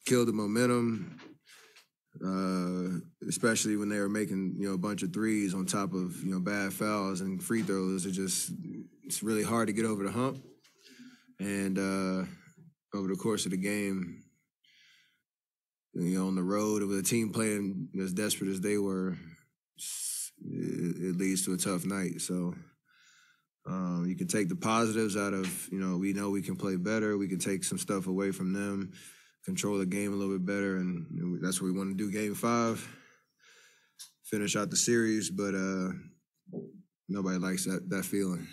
killed the momentum, especially when they were making, a bunch of threes on top of, bad fouls and free throws. It's really hard to get over the hump. And over the course of the game, on the road with a team playing as desperate as they were, it leads to a tough night. So you can take the positives out of, we know we can play better. We can take some stuff away from them, control the game a little bit better, and that's what we want to do Game 5, finish out the series, but nobody likes that feeling.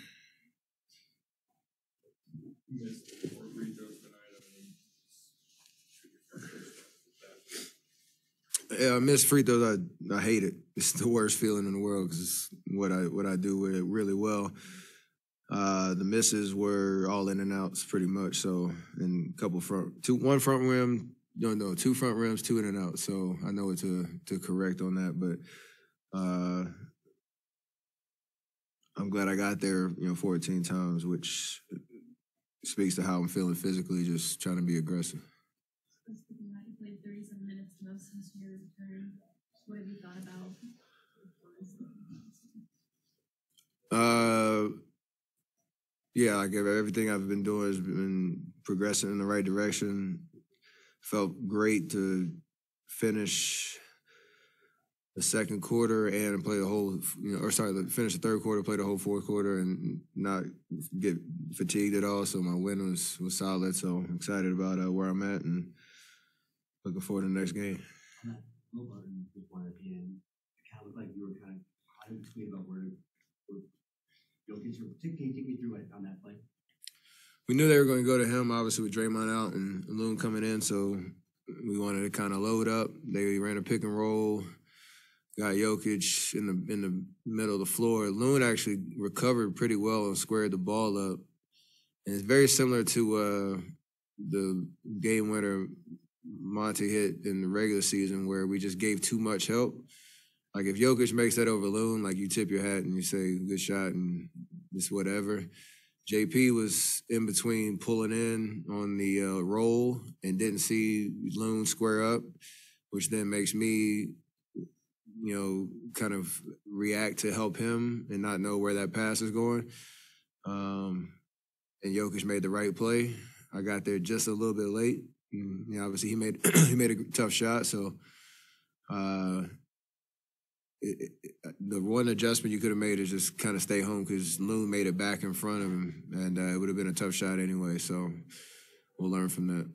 Yeah, I miss free throws. I hate it. It's the worst feeling in the world because it's what I do with it really well. The misses were all in and outs pretty much. So, and a couple one front rim, no, 2 front rims, 2 in and out. So I know what to correct on that, but I'm glad I got there, 14 times, which speaks to how I'm feeling physically, just trying to be aggressive. You played 37 minutes most since your return. What have you thought about? Yeah, like everything I've been doing has been progressing in the right direction. Felt great to finish the second quarter and play the whole, finish the third quarter, play the whole fourth quarter, and not get fatigued at all. So my win was solid. So I'm excited about where I'm at and looking forward to the next game. On that low button, just one at the end, it kind of looked like you were kind of hiding between about where Jokic. Can you take me through on that play? We knew they were going to go to him, obviously, with Draymond out and Loon coming in, so we wanted to kind of load up. They ran a pick and roll, got Jokic in the middle of the floor. Loon actually recovered pretty well and squared the ball up. And it's very similar to the game winner Monty hit in the regular season where we just gave too much help. Like if Jokic makes that over Loon, like you tip your hat and you say, good shot and just whatever. JP was in between pulling in on the roll and didn't see Loon square up, which then makes me, kind of react to help him and not know where that pass is going. And Jokic made the right play. I got there just a little bit late. And, obviously he made a tough shot, so the one adjustment you could have made is just kind of stay home because Loon made it back in front of him, and it would have been a tough shot anyway. So we'll learn from that.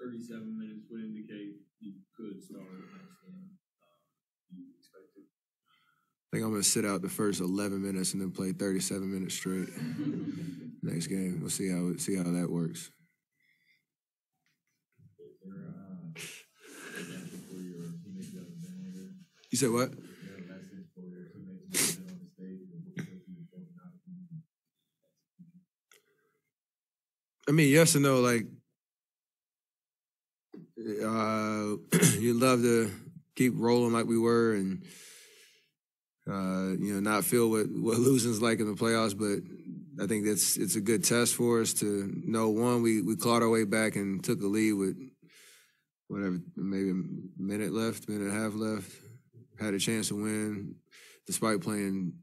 37 minutes would indicate you could start the next game. You expected? I think I'm going to sit out the first 11 minutes and then play 37 minutes straight next game. We'll see how that works. You said what? I mean, yes and no. Like, you'd love to keep rolling like we were and, not feel what losing's like in the playoffs. But I think it's a good test for us to know, one, we clawed our way back and took a lead with whatever, maybe a minute and a half left. Had a chance to win despite playing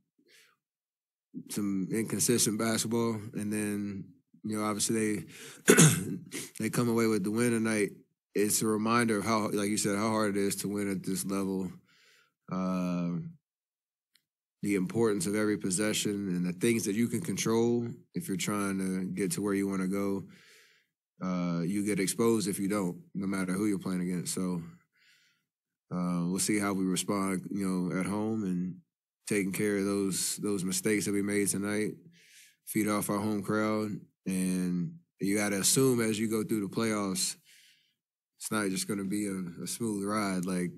some inconsistent basketball. And then, obviously they come away with the win tonight. It's a reminder of how, like you said, how hard it is to win at this level. The importance of every possession and the things that you can control if you're trying to get to where you want to go. You get exposed if you don't, no matter who you're playing against. So we'll see how we respond, at home and taking care of those mistakes that we made tonight, feed off our home crowd. And you got to assume as you go through the playoffs, it's not just going to be a smooth ride. Like,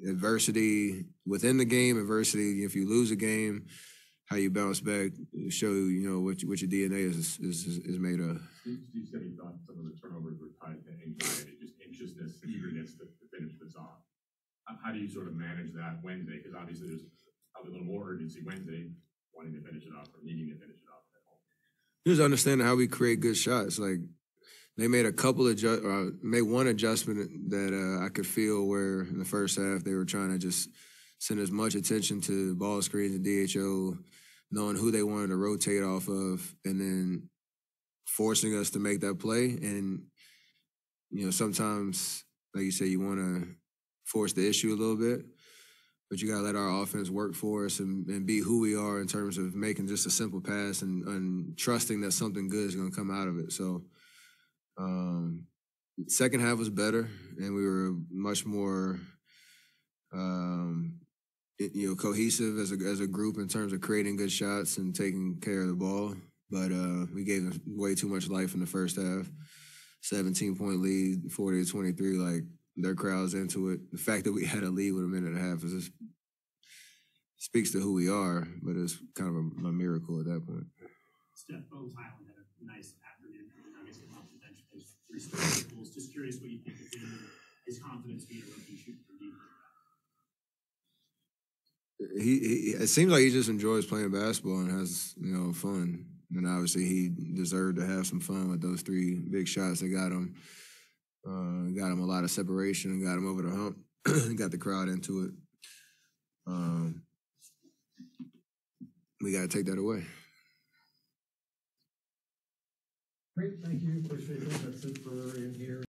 adversity within the game, adversity if you lose a game, how you bounce back, show what your DNA is made of. Steve said he thought some of the turnovers were tied to anxiety, just anxiousness, eagerness to finish this off. How do you sort of manage that Wednesday? Because obviously there's probably a little more urgency Wednesday, wanting to finish it off or needing to finish it off at home. Just understanding how we create good shots. Like, They made a couple of made one adjustment that I could feel where in the first half they were trying to just send as much attention to ball screens and DHO, knowing who they wanted to rotate off of, and then forcing us to make that play. And, sometimes, like you say, you want to force the issue a little bit, but you got to let our offense work for us and be who we are in terms of making just a simple pass and trusting that something good is going to come out of it. So, second half was better, and we were much more, cohesive as a group in terms of creating good shots and taking care of the ball. But we gave them way too much life in the first half. 17-point lead, 40-23. Like, their crowd's into it. The fact that we had a lead with a minute and a half speaks to who we are, but it's kind of a miracle at that point. Steph Curry had a nice afternoon. Nuggets came off the bench, placed 3 straight goals. Just curious what you think of him and his confidence being a rookie shooting from deep like that. He it seems like he just enjoys playing basketball and has fun. And obviously he deserved to have some fun with those 3 big shots that got him a lot of separation and got him over the hump. Got the crowd into it. We got to take that away. Great, thank you. Appreciate it. That's it for in here.